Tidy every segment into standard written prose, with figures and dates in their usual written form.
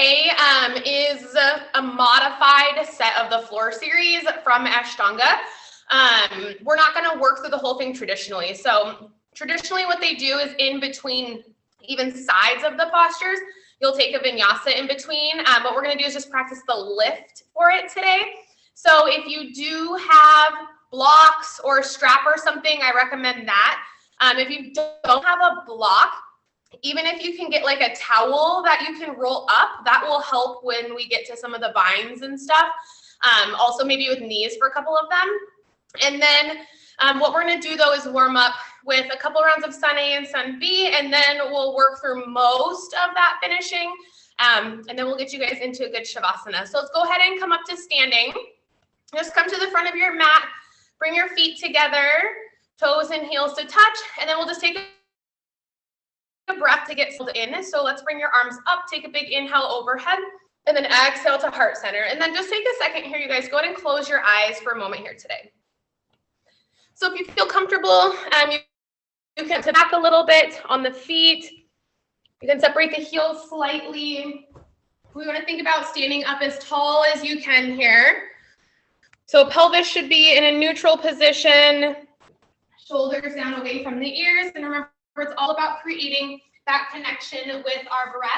today is a modified set of the floor series from Ashtanga. We're not going to work through the whole thing traditionally. So traditionally what they do is in between even sides of the postures, you'll take a vinyasa in between. What we're going to do is just practice the lift for it today. So if you do have blocks or a strap or something, I recommend that. If you don't have a block, even if you can get like a towel that you can roll up, that will help when we get to some of the binds and stuff. Also maybe with knees for a couple of them. And then what we're going to do though is warm up with a couple rounds of Sun A and Sun B, and then we'll work through most of that finishing. And then we'll get you guys into a good Shavasana. So let's go ahead and come up to standing. Just come to the front of your mat, bring your feet together, toes and heels to touch, and then we'll just take a breath to get settled in. So let's bring your arms up, take a big inhale overhead, and then exhale to heart center. And then just take a second here, you guys. Go ahead and close your eyes for a moment here today. So if you feel comfortable, you can sit back a little bit on the feet. You can separate the heels slightly. We want to think about standing up as tall as you can here. So pelvis should be in a neutral position, shoulders down away from the ears. And remember, it's all about creating that connection with our breath.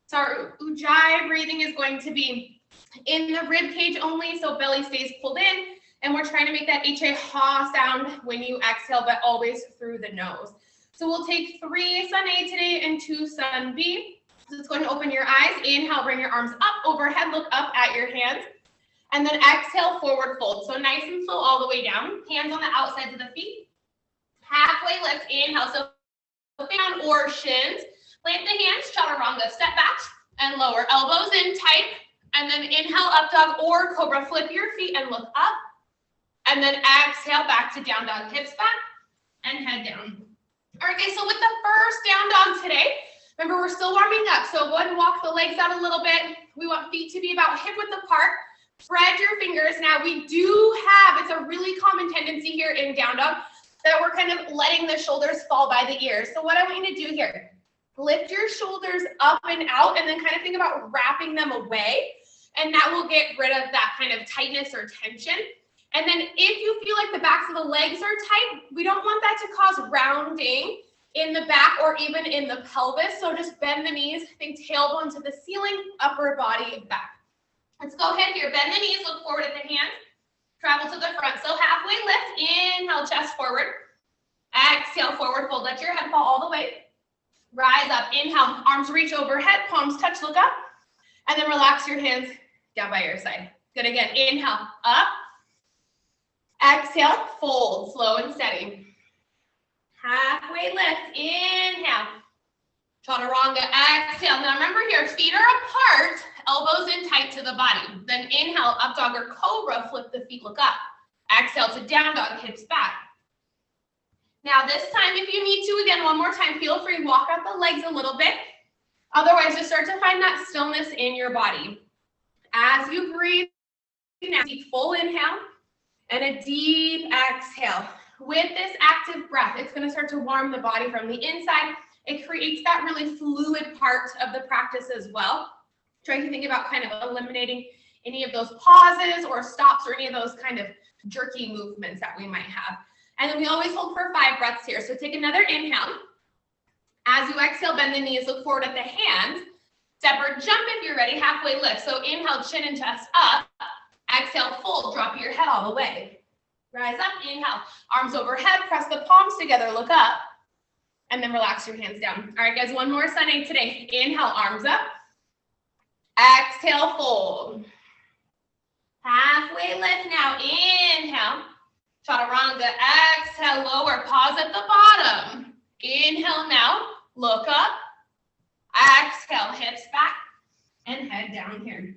So our Ujjayi breathing is going to be in the rib cage only, so belly stays pulled in. And we're trying to make that HA ha sound when you exhale, but always through the nose. So we'll take 3 Sun A today and 2 Sun B. So let's go ahead and open your eyes. Inhale, bring your arms up overhead, look up at your hands. And then exhale, forward fold. So nice and slow all the way down. Hands on the outsides of the feet. Halfway lift, inhale. So down or shins. Plant the hands, chaturanga. Step back and lower. Elbows in tight. And then inhale, up dog or cobra. Flip your feet and look up. And then exhale back to down dog. Hips back and head down. All right, guys, so with the first down dog today, remember we're still warming up. So go ahead and walk the legs out a little bit. We want feet to be about hip width apart. Spread your fingers. Now we do have, it's a really common tendency here in down dog that we're kind of letting the shoulders fall by the ears. So what I want you to do here, lift your shoulders up and out and then kind of think about wrapping them away. And that will get rid of that kind of tightness or tension. And then if you feel like the backs of the legs are tight, we don't want that to cause rounding in the back or even in the pelvis. So just bend the knees, think tailbone to the ceiling, upper body back. Let's go ahead here. Bend the knees, look forward at the hands. Travel to the front. So halfway lift, inhale, chest forward. Exhale, forward fold. Let your head fall all the way. Rise up, inhale, arms reach overhead, palms touch, look up. And then relax your hands down by your side. Good again. Inhale, up. Exhale, fold, slow and steady. Halfway lift, inhale. Chaturanga, exhale. Now remember here, feet are apart, elbows in tight to the body. Then inhale, up dog or cobra, flip the feet, look up. Exhale to down dog, hips back. Now this time, if you need to, again, one more time, feel free, walk out the legs a little bit. Otherwise, just start to find that stillness in your body. As you breathe, now take full inhale. And a deep exhale. With this active breath, it's going to start to warm the body from the inside. It creates that really fluid part of the practice as well. Trying to think about kind of eliminating any of those pauses or stops or any of those kind of jerky movements that we might have. And then we always hold for 5 breaths here. So take another inhale. As you exhale, bend the knees, look forward at the hands. Step or jump if you're ready, halfway lift. So inhale, chin and chest up. Exhale, fold, drop your head all the way. Rise up, inhale, arms overhead, press the palms together, look up, and then relax your hands down. All right, guys, one more Sun A today. Inhale, arms up. Exhale, fold. Halfway lift now, inhale. Chaturanga, exhale, lower, pause at the bottom. Inhale now, look up. Exhale, hips back, and head down here.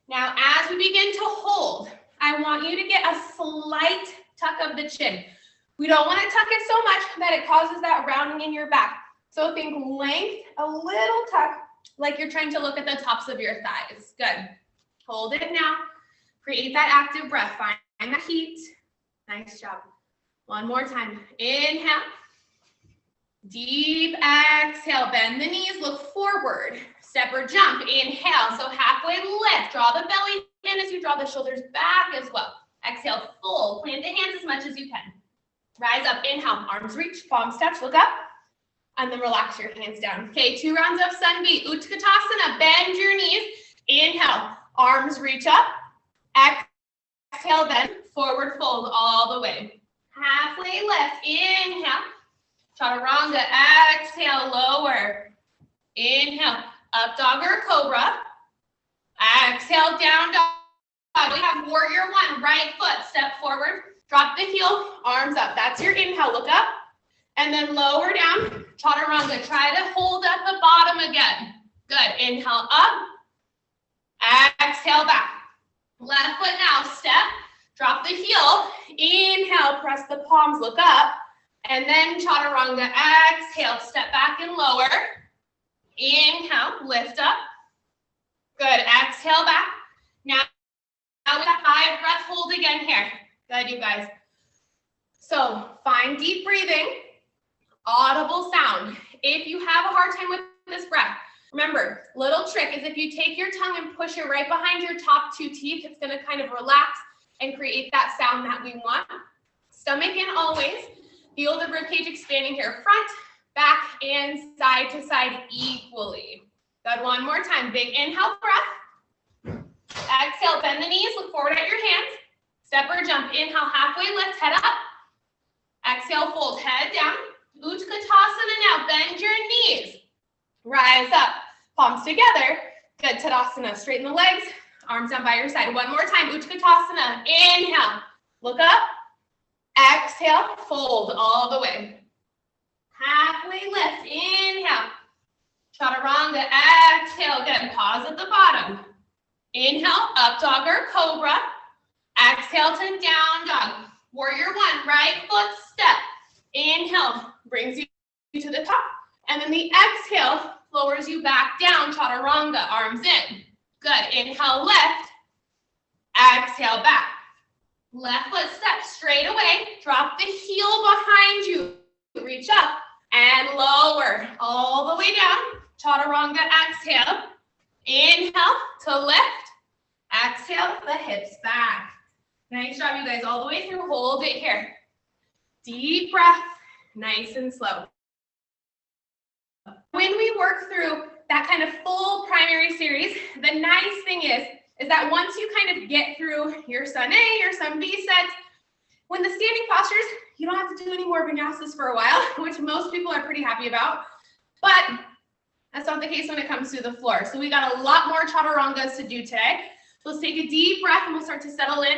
Now, as we begin to hold, I want you to get a slight tuck of the chin. We don't want to tuck it so much that it causes that rounding in your back. So think length, a little tuck, like you're trying to look at the tops of your thighs. Good. Hold it now. Create that active breath. Find the heat. Nice job. One more time. Inhale. Deep exhale. Bend the knees. Look forward. step or jump, inhale. So halfway lift, draw the belly in as you draw the shoulders back as well. Exhale, fold, plant the hands as much as you can. Rise up, inhale, arms reach, palms touch, look up, and then relax your hands down. Okay, 2 rounds of sun B, Utkatasana, bend your knees, inhale, arms reach up, exhale, then forward fold all the way. Halfway lift, inhale, chaturanga, exhale, lower, inhale, up dog or cobra, exhale, down dog. We have warrior 1, right foot, step forward, drop the heel, arms up. That's your inhale, look up, and then lower down, chaturanga. Try to hold at the bottom again. Good, inhale up, exhale back. Left foot now, step, drop the heel, inhale, press the palms, look up, and then chaturanga, exhale, step back and lower. Inhale, lift up. Good, exhale back. Now we got 5 breath hold again here. Good, you guys. So find deep breathing, audible sound. If you have a hard time with this breath, remember, little trick is if you take your tongue and push it right behind your top 2 teeth, it's gonna kind of relax and create that sound that we want. Stomach in always. Feel the ribcage expanding here, front, back, and side to side equally. Good, one more time. Big inhale, breath. Exhale, bend the knees, look forward at your hands. Step or jump, inhale, halfway lift, head up. Exhale, fold, head down. Utkatasana now, bend your knees. Rise up, palms together. Good, Tadasana, straighten the legs, arms down by your side. One more time, Utkatasana, inhale, look up. Exhale, fold all the way. Halfway lift, inhale. Chaturanga, exhale, good, pause at the bottom. Inhale, up dog or cobra. Exhale to down dog. Warrior 1, right foot step. Inhale, brings you to the top. And then the exhale lowers you back down, chaturanga, arms in. Good, inhale, lift. Exhale, back. Left foot step straight away. Drop the heel behind you. Reach up and lower all the way down. Chaturanga, exhale. Inhale to lift. Exhale, the hips back. Nice job, you guys, all the way through. Hold it here. Deep breath, nice and slow. When we work through that kind of full primary series, the nice thing is that once you kind of get through your sun A, your sun B sets, when the standing postures, you don't have to do any more vinyasas for a while, which most people are pretty happy about, but that's not the case when it comes to the floor. So we got a lot more chaturangas to do today. So let's take a deep breath and we'll start to settle in.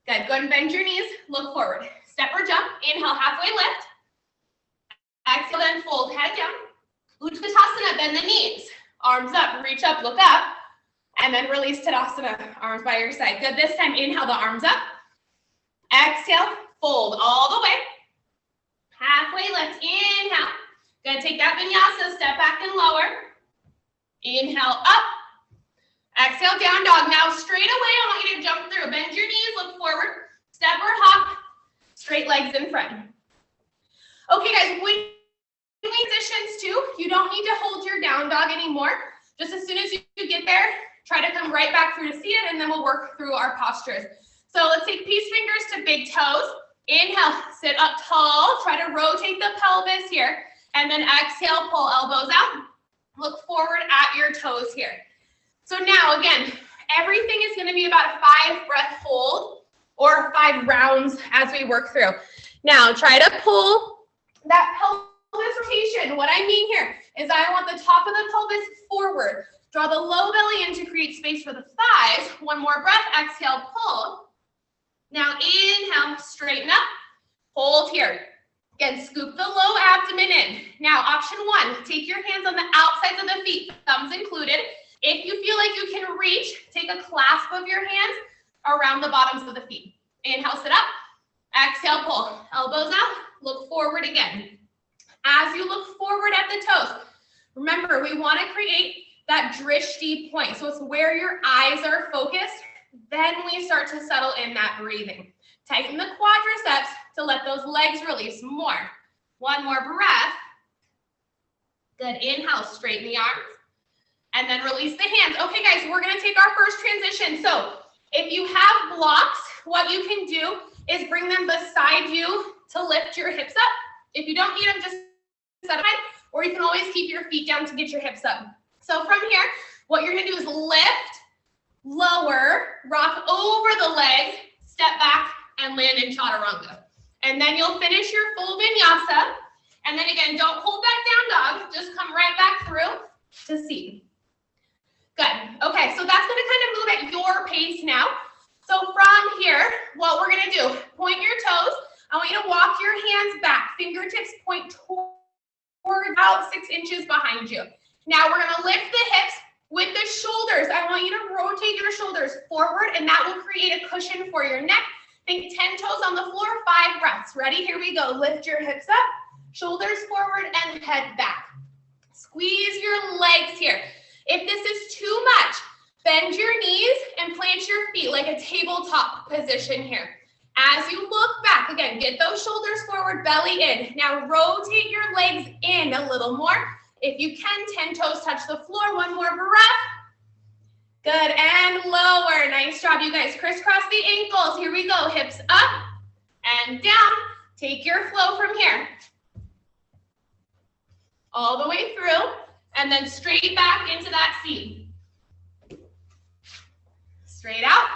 Good, go ahead and bend your knees, look forward. Step or jump, inhale, halfway lift. Exhale, then fold, head down. Utkatasana, bend the knees. Arms up, reach up, look up. And then release Tadasana, arms by your side. Good, this time inhale the arms up. Exhale, fold all the way. Halfway lift, inhale. Good, take that vinyasa, step back and lower. Inhale, up. Exhale, down dog. Now straight away, I want you to jump through. Bend your knees, look forward. Step or hop, straight legs in front. Okay, guys, when transitions too, you don't need to hold your down dog anymore. Just as soon as you get there, try to come right back through to see it, and then we'll work through our postures. So let's take peace fingers to big toes. Inhale, sit up tall. Try to rotate the pelvis here. And then exhale, pull elbows out. Look forward at your toes here. So now, again, everything is going to be about a 5 breath hold or 5 rounds as we work through. Now, try to pull that pelvis rotation. What I mean here is I want the top of the pelvis forward. Draw the low belly in to create space for the thighs. One more breath. Exhale, pull. Now, inhale, straighten up. Hold here. Again, scoop the low abdomen in. Now, option 1, take your hands on the outsides of the feet, thumbs included. If you feel like you can reach, take a clasp of your hands around the bottoms of the feet. Inhale, sit up. Exhale, pull. Elbows out. Look forward again. As you look forward at the toes, remember, we want to create that drishti point. So it's where your eyes are focused. Then we start to settle in that breathing. Tighten the quadriceps to let those legs release more. One more breath. Good. Inhale, straighten the arms. and then release the hands. Okay, guys, we're gonna take our first transition. So if you have blocks, what you can do is bring them beside you to lift your hips up. If you don't need them, just set aside, or you can always keep your feet down to get your hips up. So from here, what you're gonna do is lift, lower, rock over the leg, step back, and land in chaturanga. And then you'll finish your full vinyasa. And then again, don't hold back down dog, just come right back through to seat. Good. Okay, so that's gonna kind of move at your pace now. So from here, what we're gonna do, point your toes. I want you to walk your hands back. Fingertips point toward about 6 inches behind you. Now we're gonna lift the hips with the shoulders. I want you to rotate your shoulders forward, and that will create a cushion for your neck. Think 10 toes on the floor, 5 breaths. Ready? Here we go. Lift your hips up, shoulders forward, and head back. Squeeze your legs here. If this is too much, bend your knees and plant your feet like a tabletop position here. As you look back, again, get those shoulders forward, belly in. Now rotate your legs in a little more. If you can, 10 toes touch the floor. One more breath. Good, and lower. Nice job, you guys. Crisscross the ankles. Here we go. Hips up and down. Take your flow from here. All the way through, and then straight back into that seat. Straight out.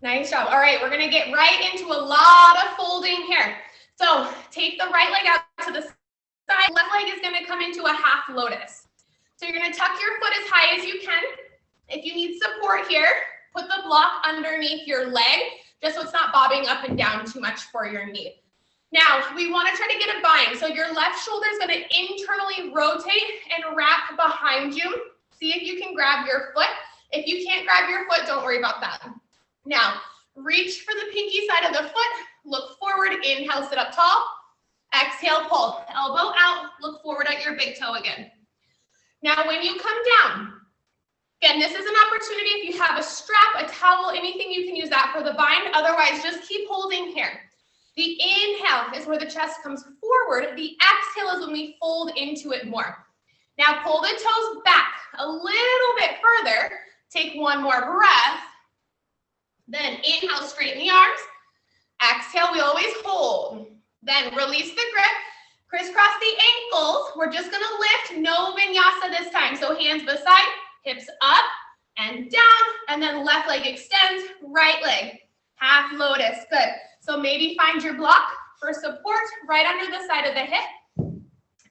Nice job. All right, we're gonna get right into a lot of folding here. So take the right leg out to the side. Left leg is gonna come into a half lotus. So you're gonna tuck your foot as high as you can. If you need support here, put the block underneath your leg, just so it's not bobbing up and down too much for your knee. Now, we wanna try to get a bind. So your left shoulder is gonna internally rotate and wrap behind you. See if you can grab your foot. If you can't grab your foot, don't worry about that. Now, reach for the pinky side of the foot, look forward, inhale, sit up tall, exhale, pull, elbow out, look forward at your big toe again. Now, when you come down, again, this is an opportunity if you have a strap, a towel, anything, you can use that for the bind. Otherwise, just keep holding here. The inhale is where the chest comes forward. The exhale is when we fold into it more. Now, pull the toes back a little bit further. Take one more breath. Then inhale, straighten the arms. Exhale, we always hold. Then release the grip. Crisscross the ankles. We're just gonna lift, no vinyasa this time. So hands beside, hips up and down, and then left leg extends, right leg, half lotus, good. So maybe find your block for support right under the side of the hip.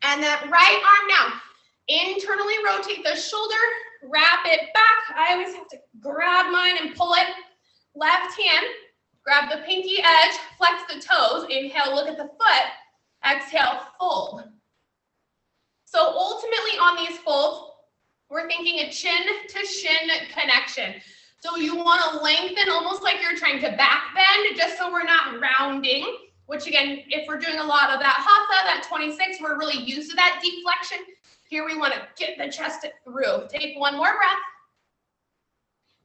And that right arm now, internally rotate the shoulder, wrap it back. I always have to grab mine and pull it. Left hand, grab the pinky edge, flex the toes, inhale, look at the foot, exhale, fold. So ultimately on these folds, we're thinking a chin to shin connection. So you want to lengthen almost like you're trying to back bend, just so we're not rounding, which again, if we're doing a lot of that hatha, that 26, we're really used to that deep flexion. Here we want to get the chest through. Take one more breath.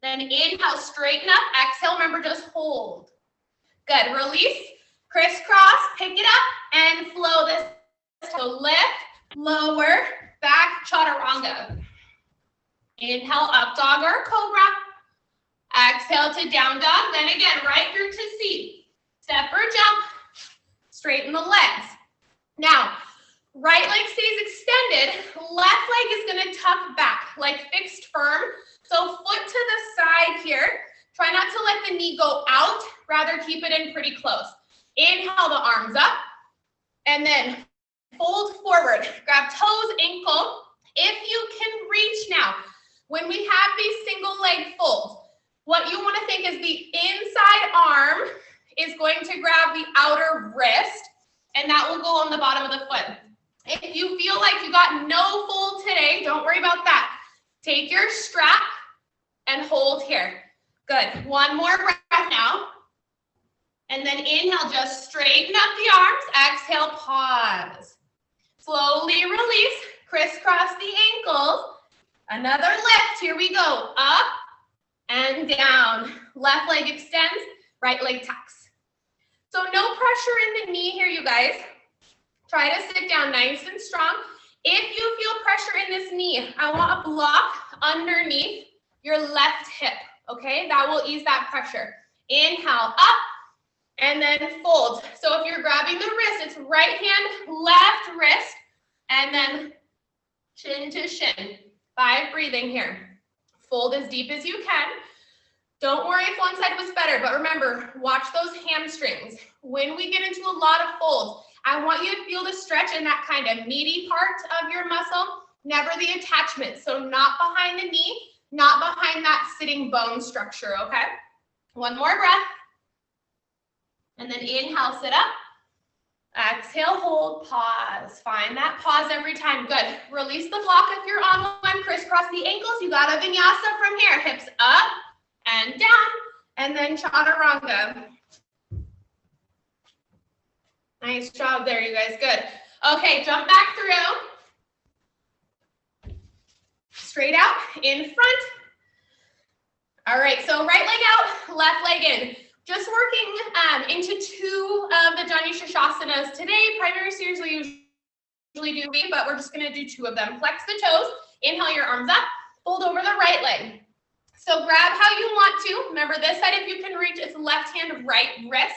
Then inhale, straighten up. Exhale, remember, just hold. Good, release, crisscross, pick it up, and flow this. So lift, lower, back, chaturanga. Inhale, up dog or cobra. Exhale to down dog. Then again, right through to seat. Step or jump. Straighten the legs. Now, right leg stays extended. Left leg is going to tuck back, like fixed firm. So foot to the side here. Try not to let the knee go out. Rather, keep it in pretty close. Inhale the arms up. And then fold forward. Grab toes, ankle. If you can reach now, when we have these single leg folds, what you want to think is the inside arm is going to grab the outer wrist, and that will go on the bottom of the foot. If you feel like you got no fold today, don't worry about that. Take your strap and hold here. Good. One more breath now. And then inhale, just straighten up the arms. Exhale, pause. Slowly release, crisscross the ankles. Another lift. Here we go. Up and down. Left leg extends, right leg tucks. So no pressure in the knee here, you guys. Try to sit down nice and strong. If you feel pressure in this knee, I want a block underneath your left hip, okay? That will ease that pressure. Inhale, up, and then fold. So if you're grabbing the wrist, it's right hand, left wrist, and then chin to shin. 5 breathing here. Fold as deep as you can. Don't worry if one side was better, but remember, watch those hamstrings. When we get into a lot of folds, I want you to feel the stretch in that kind of meaty part of your muscle, never the attachment. So not behind the knee, not behind that sitting bone structure, okay? One more breath. And then inhale, sit up. Exhale, hold, pause. Find that pause every time. Good. Release the block if you're on one. Crisscross the ankles. You got a vinyasa from here. Hips up and down. And then chaturanga. Nice job there, you guys. Good. Okay, jump back through. Straight out, in front. All right, so right leg out, left leg in. Just working into 2 of the Janu Shashasanas today. Primary series we usually do, but we're just gonna do 2 of them. Flex the toes, inhale your arms up, fold over the right leg. So grab how you want to. Remember this side, if you can reach, it's left hand, right wrist.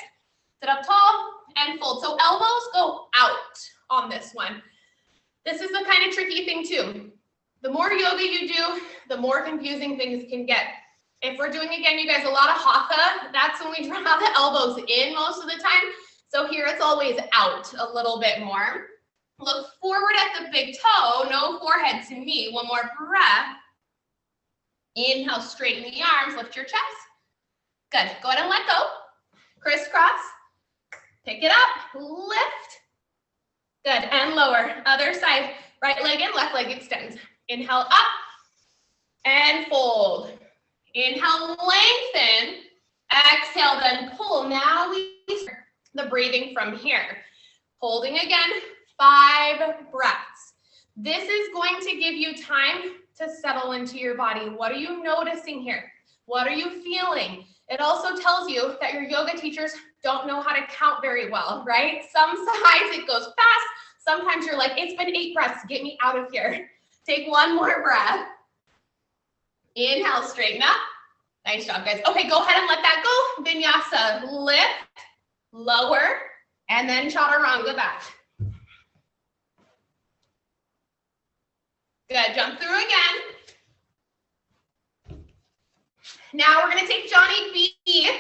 Sit up tall and fold. So elbows go out on this one. This is the kind of tricky thing too. The more yoga you do, the more confusing things can get. If we're doing, again, you guys, a lot of hatha, that's when we draw the elbows in most of the time. So here it's always out a little bit more. Look forward at the big toe, no forehead to knee. One more breath. Inhale, straighten the arms, lift your chest. Good, go ahead and let go. Crisscross, pick it up, lift. Good, and lower. Other side, right leg in, left leg extends. Inhale, up, and fold. Inhale, lengthen. Exhale, then pull. Now we start the breathing from here. Holding again, 5 breaths. This is going to give you time to settle into your body. What are you noticing here? What are you feeling? It also tells you that your yoga teachers don't know how to count very well, right? Some sides it goes fast. Sometimes you're like, it's been 8 breaths, get me out of here. Take 1 more breath. Inhale, straighten up. Nice job, guys. Okay, go ahead and let that go. Vinyasa, lift, lower, and then chaturanga back. Good, jump through again. Now we're gonna take Jani B.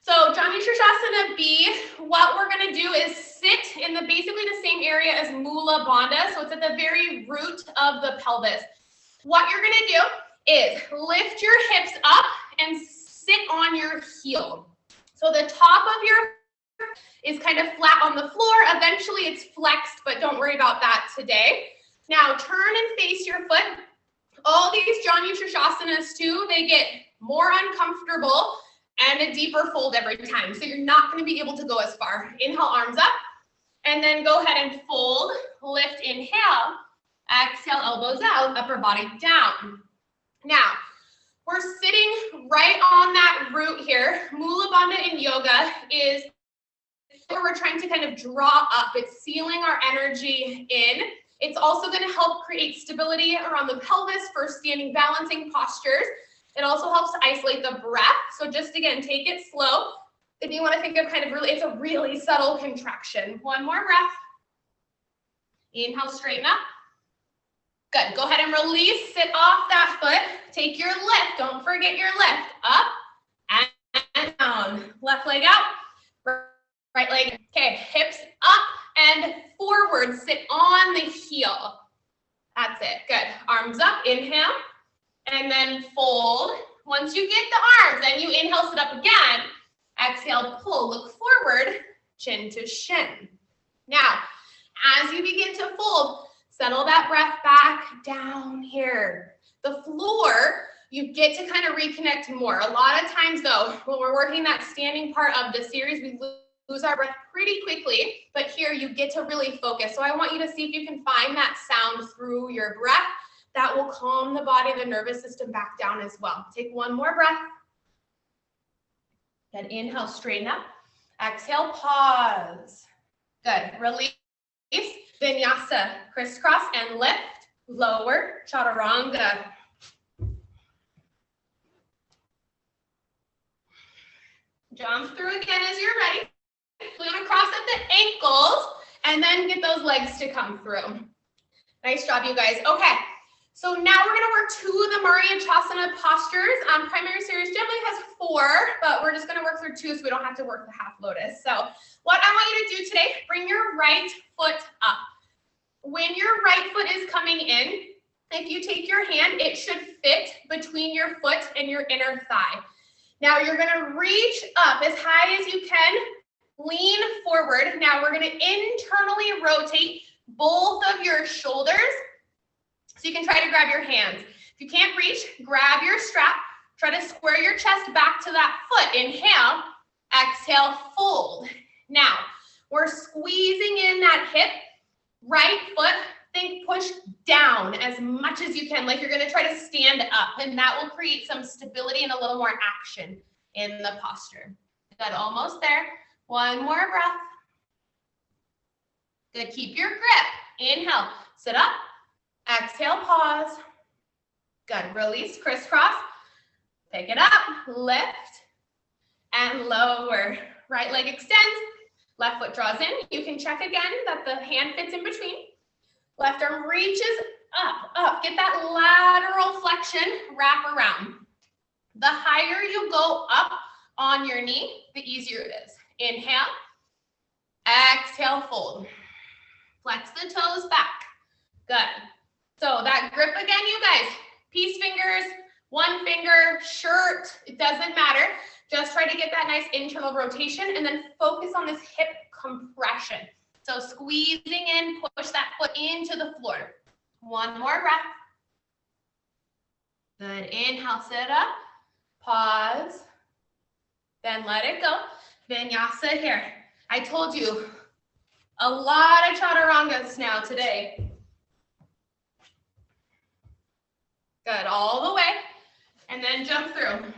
So Janu Shasana B, what we're gonna do is sit in basically the same area as Mula Bandha. So it's at the very root of the pelvis. What you're gonna do is lift your hips up and sit on your heel. So the top of your is kind of flat on the floor. Eventually it's flexed, but don't worry about that today. Now turn and face your foot. All these Janu Shashasanas too, they get more uncomfortable and a deeper fold every time. So you're not going to be able to go as far. Inhale, arms up, and then go ahead and fold, lift, inhale, exhale, elbows out, upper body down. Now, we're sitting right on that root here. Mula Bandha in yoga is where we're trying to kind of draw up. It's sealing our energy in. It's also going to help create stability around the pelvis for standing balancing postures. It also helps to isolate the breath. So just again, take it slow. If you want to think of kind of really, it's a really subtle contraction. 1 more breath. Inhale, straighten up. Good. Go ahead and release. Sit off that foot. Take your lift. Don't forget your lift. Up and down. Left leg out. Right leg. Okay. Hips up and forward. Sit on the heel. That's it. Good. Arms up. Inhale. And then fold. Once you get the arms, then you inhale, sit up again. Exhale, pull, look forward, chin to shin. Now, as you begin to fold, settle that breath back down here. The floor, you get to kind of reconnect more. A lot of times though, when we're working that standing part of the series, we lose our breath pretty quickly, but here you get to really focus. So I want you to see if you can find that sound through your breath. That will calm the body, the nervous system back down as well. Take 1 more breath. Then inhale, straighten up. Exhale, pause. Good. Release. Vinyasa, crisscross and lift, lower, chaturanga. Jump through again as you're ready. We're gonna cross at the ankles and then get those legs to come through. Nice job, you guys. Okay, so now we're gonna work 2 of the Mariachasana postures. Primary series generally has 4, but we're just gonna work through 2 so we don't have to work the half lotus. So what I want you to do today, bring your right foot up. When your right foot is coming in, if you take your hand, it should fit between your foot and your inner thigh. Now you're gonna reach up as high as you can, lean forward. Now we're gonna internally rotate both of your shoulders. So you can try to grab your hands. If you can't reach, grab your strap. Try to square your chest back to that foot. Inhale, exhale, fold. Now, we're squeezing in that hip, right foot, think push down as much as you can, like you're gonna try to stand up, and that will create some stability and a little more action in the posture. Good, almost there. One more breath. Good, keep your grip. Inhale, sit up. Exhale, pause. Good, release, crisscross. Pick it up, lift, and lower. Right leg extends, left foot draws in. You can check again that the hand fits in between. Left arm reaches up, up. Get that lateral flexion, wrap around. The higher you go up on your knee, the easier it is. Inhale, exhale, fold. Flex the toes back. Good. So that grip again, you guys, peace fingers, one finger, shirt, it doesn't matter. Just try to get that nice internal rotation and then focus on this hip compression. So squeezing in, push that foot into the floor. One more breath. Good, inhale, sit up, pause, then let it go. Vinyasa here. I told you, a lot of chaturangas now today. Good, all the way, and then jump through.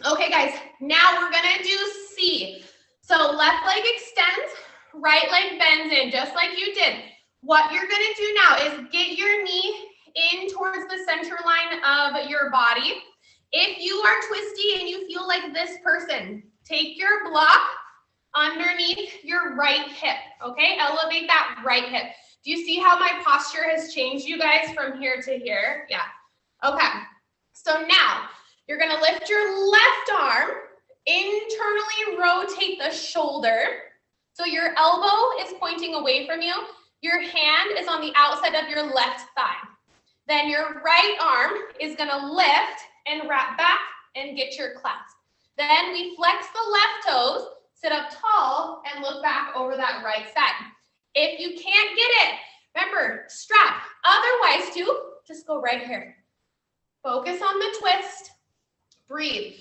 Okay, guys, now we're gonna do C. So left leg extends, right leg bends in, just like you did. What you're gonna do now is get your knee in towards the center line of your body. If you are twisty and you feel like this person, take your block underneath your right hip, okay? Elevate that right hip. Do you see how my posture has changed, you guys, from here to here? Yeah. Okay. So now you're going to lift your left arm, internally rotate the shoulder. So your elbow is pointing away from you. Your hand is on the outside of your left thigh. Then your right arm is going to lift and wrap back and get your clasp. Then we flex the left toes, sit up tall, and look back over that right side. If you can't get it, remember, strap. Otherwise, just go right here. Focus on the twist. Breathe.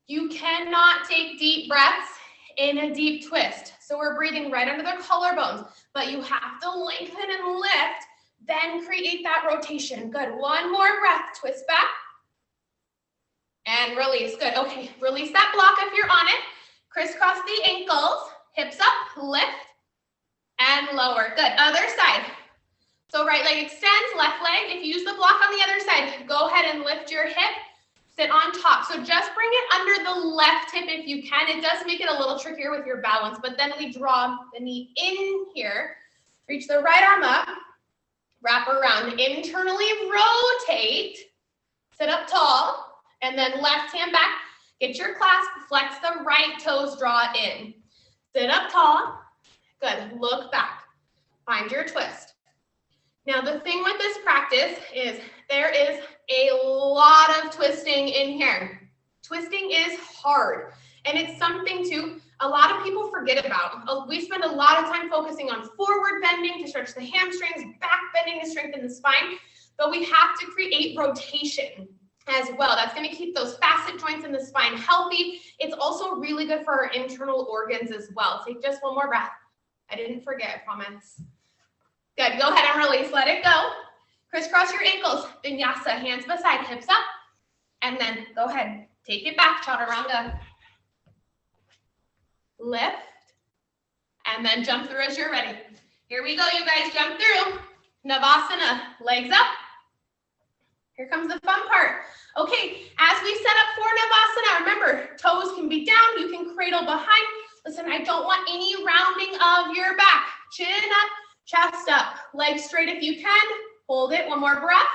You cannot take deep breaths in a deep twist. So we're breathing right under the collarbones, but you have to lengthen and lift, then create that rotation. Good. One more breath. Twist back. And release. Good. Okay. Release that block if you're on it. Crisscross the ankles. Hips up. Lift. And lower. Good. Other side. So right leg extends, left leg. If you use the block on the other side, go ahead and lift your hip, sit on top. So just bring it under the left hip if you can. It does make it a little trickier with your balance, but then we draw the knee in here, reach the right arm up, wrap around, internally rotate, sit up tall, and then left hand back, get your clasp, flex the right toes, draw in. Sit up tall. Good, look back, find your twist. Now the thing with this practice is there is a lot of twisting in here. Twisting is hard, and it's something too a lot of people forget about. We spend a lot of time focusing on forward bending to stretch the hamstrings, back bending to strengthen the spine, but we have to create rotation as well. That's going to keep those facet joints in the spine healthy. It's also really good for our internal organs as well. Take just one more breath. I didn't forget, I promise. Good, go ahead and release, let it go. Crisscross your ankles, vinyasa, hands beside, hips up. And then go ahead, take it back, chaturanga. Lift, And then jump through as you're ready. Here we go, you guys, jump through. Navasana, legs up. Here comes the fun part. Okay, as we set up for Navasana, remember, toes can be down, you can cradle behind. Listen, I don't want any rounding of your back. Chin up, chest up, legs straight if you can. Hold it, one more breath.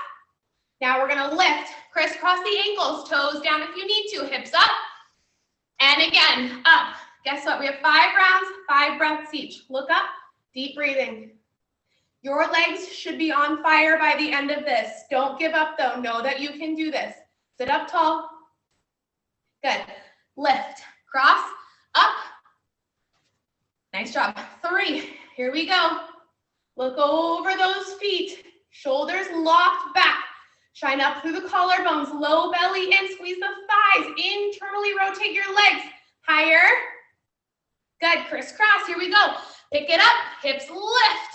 Now we're gonna lift, crisscross the ankles, toes down if you need to, hips up. And again, up. Guess what? We have 5 rounds, 5 breaths each. Look up, deep breathing. Your legs should be on fire by the end of this. Don't give up though. Know that you can do this. Sit up tall. Good. Lift, cross, up. Nice job. 3. Here we go. Look over those feet. Shoulders locked back. Shine up through the collarbones. Low belly in. Squeeze the thighs. Internally rotate your legs. Higher. Good. Crisscross. Here we go. Pick it up. Hips lift.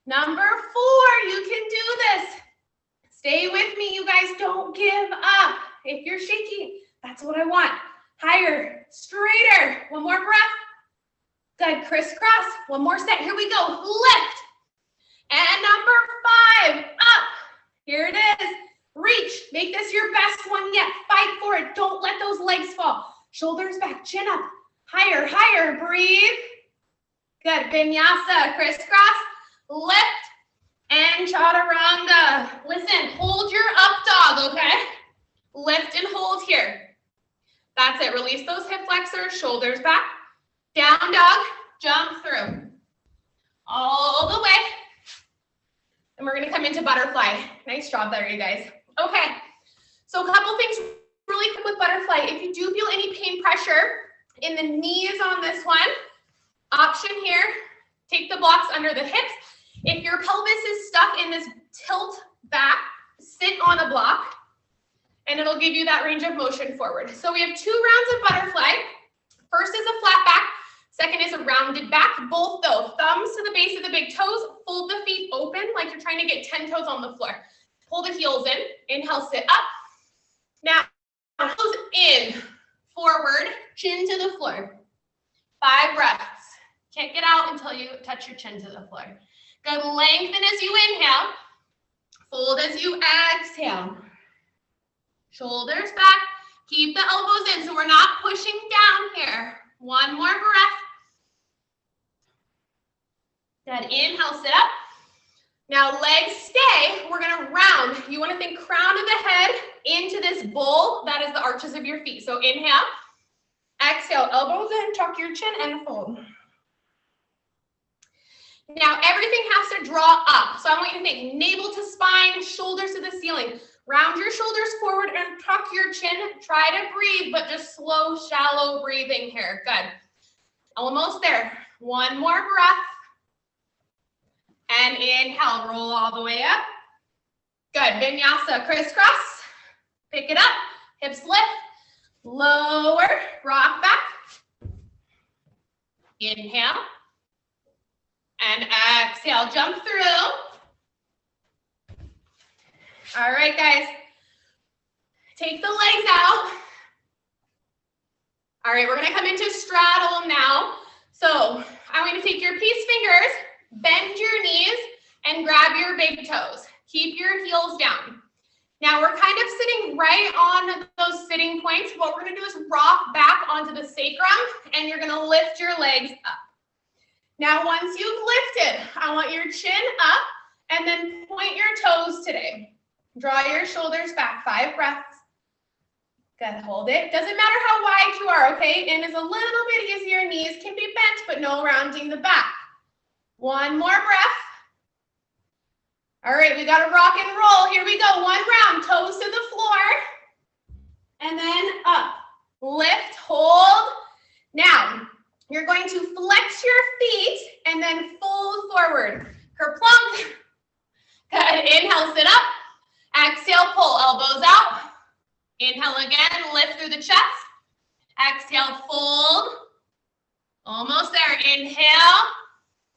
Number 4. You can do this. Stay with me, you guys. Don't give up. If you're shaking, that's what I want. Higher. Straighter. One more breath. Good. Crisscross. One more set. Here we go. Lift. And number 5. Up. Here it is. Reach. Make this your best one yet. Fight for it. Don't let those legs fall. Shoulders back. Chin up. Higher. Higher. Breathe. Good. Vinyasa. Crisscross. Lift. And chaturanga. Listen. Hold your up dog, okay? Lift and hold here. That's it. Release those hip flexors. Shoulders back. Down dog. Jump through. All the way. And we're going to come into butterfly. Nice job there, you guys. Okay, so a couple things really quick with butterfly. If you do feel any pain pressure in the knees on this one, option here, take the blocks under the hips. If your pelvis is stuck in this tilt back, sit on a block, and it'll give you that range of motion forward. So we have 2 rounds of butterfly. First is a flat back. Second is a rounded back, both though. Thumbs to the base of the big toes, fold the feet open like you're trying to get 10 toes on the floor. Pull the heels in, inhale, sit up. Now, toes in, forward, chin to the floor. 5 breaths. Can't get out until you touch your chin to the floor. Good, lengthen as you inhale. Fold as you exhale. Shoulders back, keep the elbows in so we're not pushing down here. One more breath. Good, inhale, sit up. Now legs stay, we're gonna round. You wanna think crown of the head into this bowl, that is the arches of your feet. So inhale, exhale, elbows in, tuck your chin and fold. Now everything has to draw up. So I want you to think navel to spine, shoulders to the ceiling. Round your shoulders forward and tuck your chin. Try to breathe, but just slow, shallow breathing here. Good. Almost there. One more breath. And inhale, roll all the way up. Good. Vinyasa, crisscross. Pick it up. Hips lift. Lower, rock back. Inhale. And exhale, jump through. All right, guys. Take the legs out. All right, we're gonna come into straddle now. So I want you to take your peace fingers, bend your knees, and grab your big toes. Keep your heels down. Now we're kind of sitting right on those sitting points. What we're gonna do is rock back onto the sacrum, and you're gonna lift your legs up. Now, once you've lifted, I want your chin up, and then point your toes today. Draw your shoulders back, 5 breaths. Good, hold it. Doesn't matter how wide you are, okay? In is a little bit easier, knees can be bent, but no rounding the back. One more breath. All right, we got to rock and roll. Here we go, 1 round, toes to the floor. And then up, lift, hold. Now, you're going to flex your feet and then fold forward. Kerplunk. Good, inhale, sit up. Exhale, pull, elbows out. Inhale again, lift through the chest. Exhale, fold. Almost there, inhale.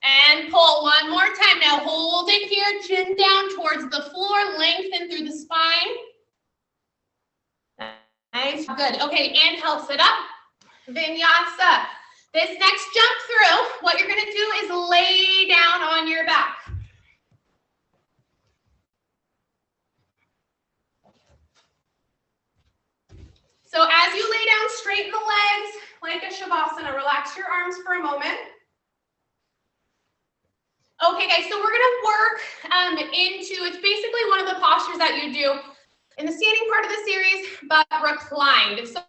And pull one more time. Now hold it here, chin down towards the floor, lengthen through the spine. Nice, good. Okay, inhale, sit up. Vinyasa. This next jump through, what you're gonna do is lay down on your back. So as you lay down, straighten the legs like a shavasana. Relax your arms for a moment. Okay, guys, so we're gonna work it's basically one of the postures that you do in the standing part of the series, but reclined. So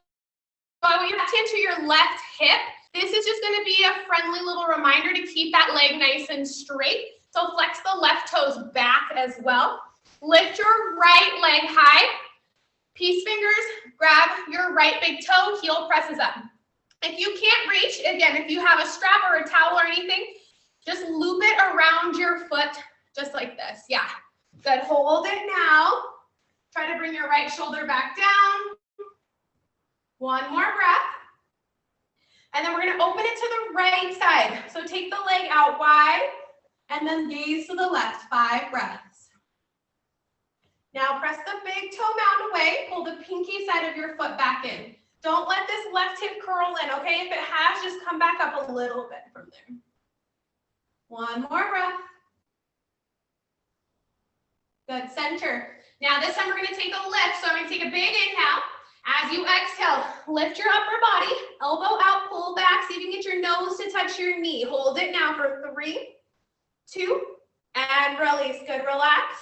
I want you to tend to your left hip. This is just gonna be a friendly little reminder to keep that leg nice and straight. So flex the left toes back as well. Lift your right leg high. Peace fingers, grab your right big toe, heel presses up. If you can't reach, again, if you have a strap or a towel or anything, just loop it around your foot, just like this. Yeah, good. Hold it now. Try to bring your right shoulder back down. One more breath. And then we're gonna open it to the right side. So take the leg out wide and then gaze to the left, 5 breaths. Now press the big toe mound away, pull the pinky side of your foot back in. Don't let this left hip curl in, okay? If it has, just come back up a little bit from there. One more breath. Good, center. Now this time we're gonna take a lift. So I'm gonna take a big inhale. As you exhale, lift your upper body, elbow out, pull back. See if you can get your nose to touch your knee. Hold it now for 3, 2, and release. Good, relax.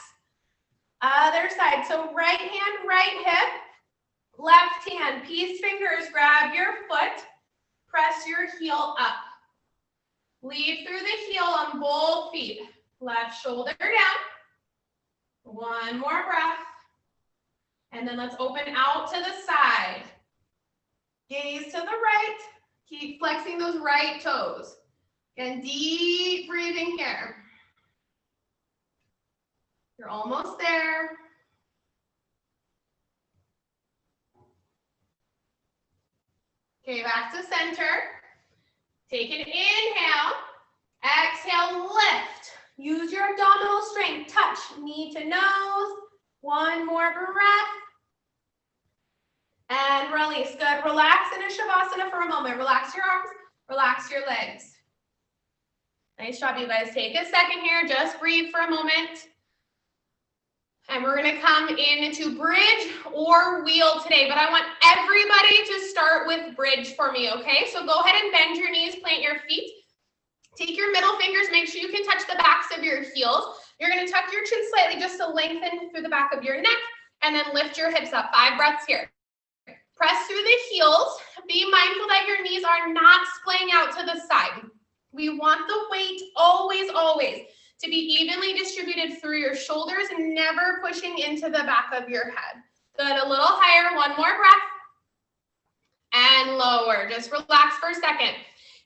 Other side. So right hand, right hip, left hand, peace fingers, grab your foot, press your heel up. Lead through the heel on both feet. Left shoulder down. One more breath. And then let's open out to the side. Gaze to the right. Keep flexing those right toes. Again, deep breathing here. You're almost there. Okay, back to center. Take an inhale. Exhale, lift. Use your abdominal strength. Touch knee to nose. One more breath. And release. Good. Relax in a shavasana for a moment. Relax your arms. Relax your legs. Nice job, you guys. Take a second here. Just breathe for a moment. And we're gonna come into bridge or wheel today, but I want everybody to start with bridge for me, okay? So go ahead and bend your knees, plant your feet. Take your middle fingers, make sure you can touch the backs of your heels. You're gonna tuck your chin slightly just to lengthen through the back of your neck, and then lift your hips up. 5 breaths here. Press through the heels. Be mindful that your knees are not splaying out to the side. We want the weight always, always to be evenly distributed through your shoulders, never pushing into the back of your head. Good, a little higher, one more breath. And lower, just relax for a second.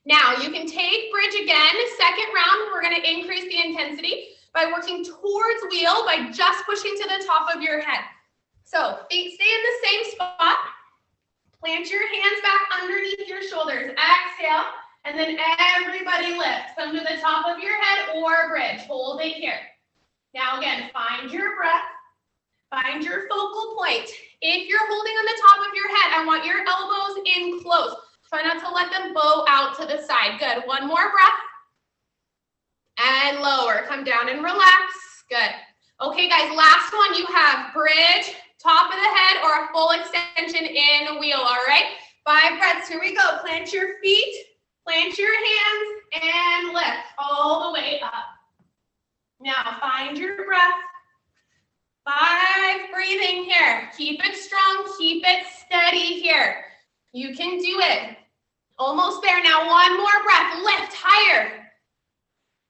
Now you can take bridge again, second round, we're gonna increase the intensity by working towards wheel by just pushing to the top of your head. So feet stay in the same spot. Plant your hands back underneath your shoulders. Exhale. And then everybody lift. Come to the top of your head or bridge. Hold it here. Now again, find your breath. Find your focal point. If you're holding on the top of your head, I want your elbows in close. Try not to let them bow out to the side. Good. One more breath. And lower. Come down and relax. Good. Okay, guys, last one. You have bridge, top of the head, or a full extension in wheel, all right? 5 breaths. Here we go. Plant your feet. Plant your hands and lift all the way up. Now find your breath. 5 breathing here. Keep it strong, keep it steady here. You can do it. Almost there. Now one more breath. Lift higher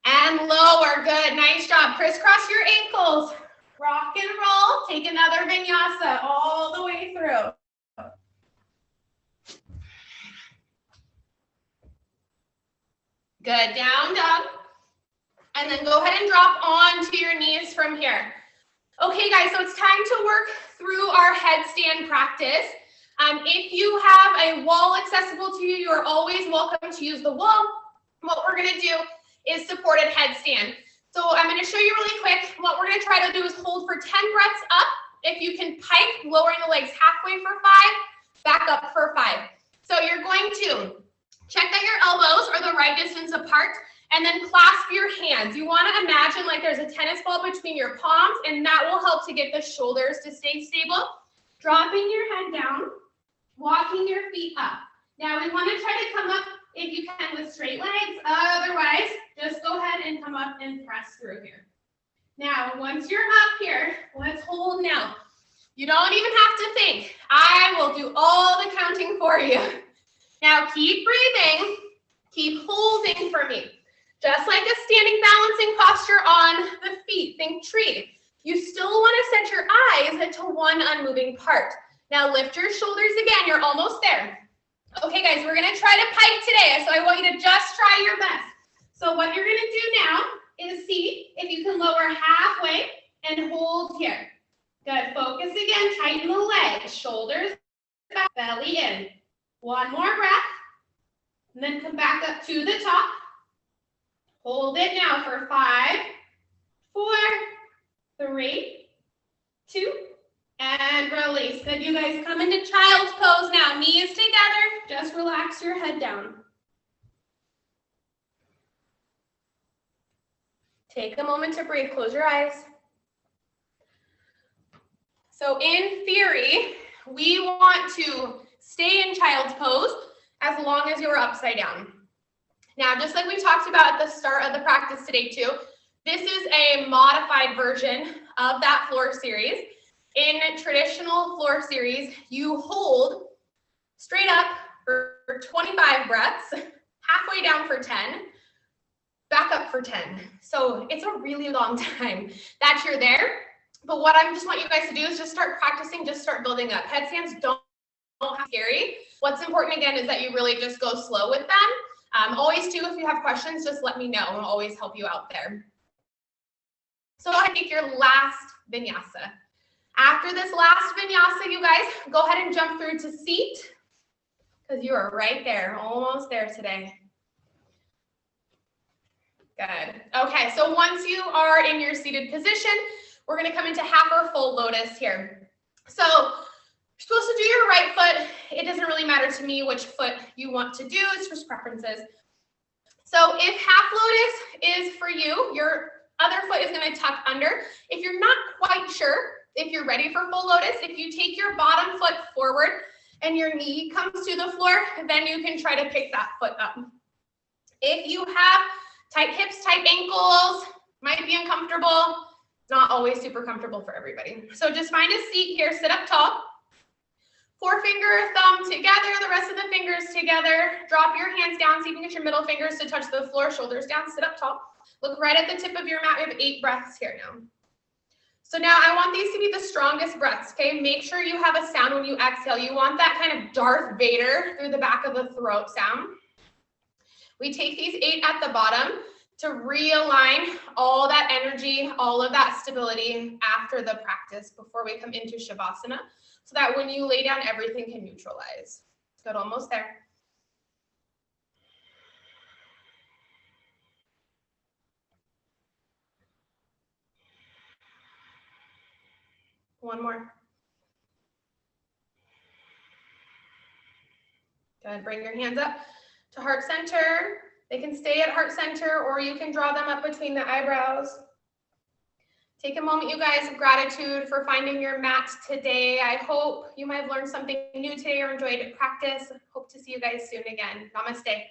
and lower. Good, nice job. Crisscross your ankles. Rock and roll. Take another vinyasa all the way through. Good, down dog. And then go ahead and drop onto your knees from here. Okay, guys, so it's time to work through our headstand practice. If you have a wall accessible to you, you are always welcome to use the wall. What we're gonna do is supported headstand. So I'm gonna show you really quick. What we're gonna try to do is hold for 10 breaths up. If you can pike, lowering the legs halfway for 5, back up for 5. So you're going to Check that your elbows are the right distance apart, and then clasp your hands. You want to imagine like there's a tennis ball between your palms, and that will help to get the shoulders to stay stable. Dropping your head down, walking your feet up. Now we want to try to come up, if you can, with straight legs. Otherwise, just go ahead and come up and press through here. Now, once you're up here, let's hold now. You don't even have to think. I will do all the counting for you. Now keep breathing, keep holding for me. Just like a standing balancing posture on the feet, think tree. You still want to set your eyes to one unmoving part. Now lift your shoulders again, you're almost there. Okay guys, we're gonna try to pike today, so I want you to just try your best. So what you're gonna do now is see if you can lower halfway and hold here. Good, focus again, tighten the legs, shoulders back, belly in. One more breath, and then come back up to the top. Hold it now for 5, 4, 3, 2, and release. Good, you guys come into child's pose now. Knees together, just relax your head down. Take a moment to breathe, close your eyes. So in theory, we want to stay in child's pose as long as you're upside down. Now, just like we talked about at the start of the practice today too, this is a modified version of that floor series. In traditional floor series, you hold straight up for 25 breaths, halfway down for 10, back up for 10. So it's a really long time that you're there. But what I just want you guys to do is just start practicing, just start building up. Headstands don't have scary. What's important again is that you really just go slow with them. Always too, if you have questions, just let me know. I'll always help you out there. So I think your last vinyasa. After this last vinyasa, you guys, go ahead and jump through to seat, because you are right there, almost there today. Good. Okay, so once you are in your seated position, we're gonna come into half or full lotus here. So you're supposed to do your right foot. It doesn't really matter to me which foot you want to do, it's just preferences. So if half lotus is for you, your other foot is gonna tuck under. If you're not quite sure if you're ready for full lotus, if you take your bottom foot forward and your knee comes to the floor, then you can try to pick that foot up. If you have tight hips, tight ankles, might be uncomfortable, not always super comfortable for everybody. So just find a seat here, sit up tall. Forefinger, thumb together, the rest of the fingers together. Drop your hands down so you can get your middle fingers to touch the floor, shoulders down, sit up tall. Look right at the tip of your mat. We have 8 breaths here now. So now I want these to be the strongest breaths, okay? Make sure you have a sound when you exhale. You want that kind of Darth Vader through the back of the throat sound. We take these 8 at the bottom to realign all that energy, all of that stability after the practice before we come into Shavasana, so that when you lay down, everything can neutralize. Good, almost there. One more. Good, bring your hands up to heart center. They can stay at heart center, or you can draw them up between the eyebrows. Take a moment, you guys, of gratitude for finding your mat today. I hope you might have learned something new today or enjoyed practice. Hope to see you guys soon again. Namaste.